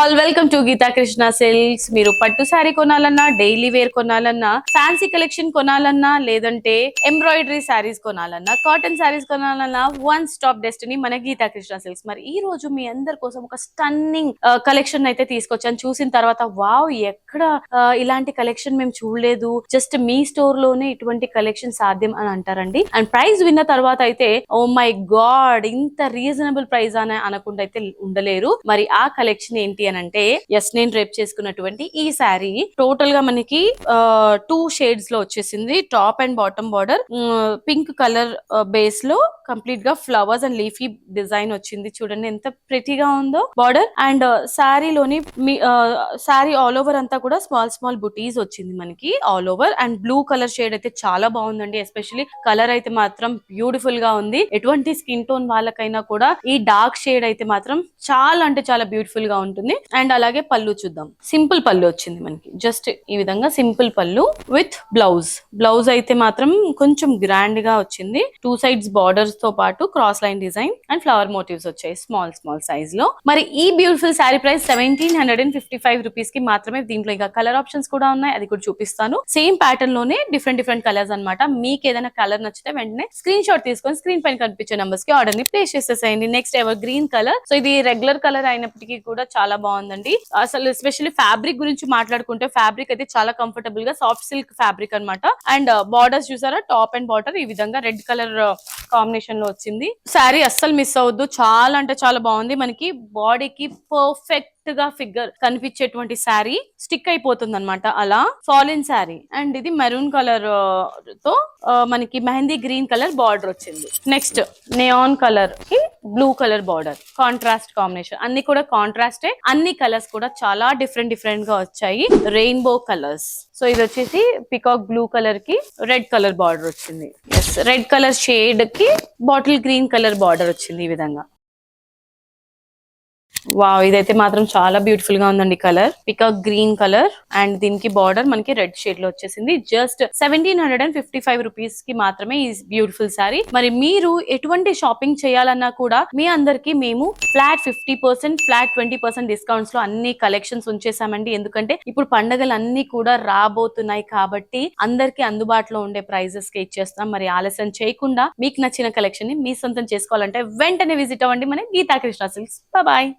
All welcome to Geetha Krishna silks. మీరు పట్టు శారీ కొనాలన్నా, డైలీ వేర్ కొనాలన్నా, ఫ్యాన్సీ కలెక్షన్ కొనాలన్నా, లేదంటే ఎంబ్రాయిడరీ శారీస్ కొనాలన్నా, కాటన్ శారీస్ కొనాలన్నా, వన్ స్టాప్ డెస్టినీ మన గీతా కృష్ణ సిల్క్స్. మరి ఈ రోజు మీ అందరి కోసం ఒక స్టన్నింగ్ కలెక్షన్ అయితే తీసుకొచ్చాను. చూసిన తర్వాత వావ్, ఎక్కడ ఇలాంటి కలెక్షన్ మేము చూడలేదు, జస్ట్ మీ స్టోర్ లోనే ఇటువంటి కలెక్షన్ సాధ్యం అని అంటారండి. అండ్ ప్రైస్ విన్న తర్వాత అయితే ఓ మై గాడ్, ఇంత రీజనబుల్ ప్రైస్ అని అనకుండా అయితే ఉండలేరు. మరి ఆ కలెక్షన్ ఏంటి అని అంటే, ఎస్, నేను రేప్ చేసుకున్నటువంటి ఈ శారీ టోటల్ గా మనకి 2 షేడ్స్ లో వచ్చేసింది. Top and bottom border pink colour base లో కంప్లీట్ గా ఫ్లవర్స్ అండ్ లీఫీ డిజైన్ వచ్చింది. చూడండి ఎంత ప్రెటీగా ఉందో బార్డర్. అండ్ శారీలోని శారీ ఆల్ ఓవర్ అంతా కూడా స్మాల్ స్మాల్ బుటీస్ వచ్చింది మనకి all over. And blue colour shade అయితే చాలా బాగుందండి. ఎస్పెషల్లీ కలర్ అయితే మాత్రం బ్యూటిఫుల్ గా ఉంది. ఎటువంటి స్కిన్ టోన్ వాళ్ళకైనా కూడా ఈ డార్క్ షేడ్ అయితే మాత్రం చాలా అంటే చాలా బ్యూటిఫుల్ గా ఉంటుంది. అండ్ అలాగే పళ్ళు చూద్దాం. సింపుల్ పళ్ళు వచ్చింది మనకి, జస్ట్ ఈ విధంగా సింపుల్ పళ్ళు విత్ బ్లౌజ్ అయితే మాత్రం కొంచెం గ్రాండ్ గా వచ్చింది. 2 సైడ్స్ బార్డర్స్ తో పాటు cross line design and flower motives వచ్చాయి స్మాల్ సైజ్ లో. మరి ఈ బ్యూటిఫుల్ శారీ ప్రైస్ 1755 రూపీస్ కి మాత్రమే. దీంట్లో ఇంకా కలర్ ఆప్షన్స్ కూడా ఉన్నాయి, అది కూడా చూపిస్తాను. సేమ్ ప్యాటర్న్ లోనే డిఫరెంట్ కలర్స్ అన్నమాట. మీకు ఏదైనా కలర్ నచ్చితే వెంటనే స్క్రీన్ షాట్ తీసుకొని స్క్రీన్ పైన కనిపించే నంబర్స్ కి ఆర్డర్ ని ప్లేస్ చేసేసేయండి. Next ever green colour. So ఇది రెగ్యులర్ కలర్ అయినప్పటికీ కూడా చాలా బాగుందండి. అసలు ఎస్పెషల్లీ ఫ్యాబ్రిక్ గురించి మాట్లాడుకుంటే, ఫ్యాబ్రిక్ అయితే చాలా కంఫర్టబుల్ గా సాఫ్ట్ సిల్క్ ఫ్యాబ్రిక్ అన్నమాట. అండ్ బార్డర్స్ చూసారా, టాప్ అండ్ బార్డర్ ఈ విధంగా రెడ్ కలర్ కాంబినేషన్ లో వచ్చింది. శారీ అస్సలు మిస్ అవ్వద్దు, చాలా అంటే చాలా బాగుంది. మనకి బాడీకి పర్ఫెక్ట్ గా ఫిగర్ కనిపించేటువంటి శారీ స్టిక్ అయిపోతుంది అనమాట, అలా ఫాలిన్ శారీ. అండ్ ఇది మెరూన్ కలర్ తో మనకి మెహందీ గ్రీన్ కలర్ బార్డర్ వచ్చింది. నెక్స్ట్ నియాన్ కలర్ కి blue colour border, contrast combination. అన్ని కూడా కాంట్రాస్టే, అన్ని కలర్స్ కూడా చాలా డిఫరెంట్ గా వచ్చాయి. Rainbow colours. సో ఇది వచ్చేసి పికాక్ బ్లూ కలర్ కి రెడ్ కలర్ బార్డర్ వచ్చింది. రెడ్ కలర్ షేడ్ కి బాటిల్ గ్రీన్ కలర్ బార్డర్ వచ్చింది ఈ విధంగా. వావ్, ఇదైతే మాత్రం చాలా బ్యూటిఫుల్ గా ఉందండి. Colour peacock green colour and దీనికి బార్డర్ మనకి రెడ్ షేడ్ లో వచ్చేసింది. జస్ట్ 1755 రూపీస్ కి మాత్రమే ఈ బ్యూటిఫుల్ శారీ. మరి మీరు ఎటువంటి షాపింగ్ చేయాలన్నా కూడా మీ అందరికి మేము ఫ్లాట్ 50%, ఫ్లాట్ 20% డిస్కౌంట్స్ లో అన్ని కలెక్షన్స్ ఉంచేసామండి. ఎందుకంటే ఇప్పుడు పండుగలు అన్ని కూడా రాబోతున్నాయి కాబట్టి అందరికి అందుబాటులో ఉండే ప్రైజెస్ కి ఇచ్చేస్తాం. మరి ఆలస్యం చేయకుండా మీకు నచ్చిన కలెక్షన్ ని మీ సొంతం చేసుకోవాలంటే వెంటనే విజిట్ అవ్వండి మన గీతా కృష్ణ సిల్క్స్. బాయ్.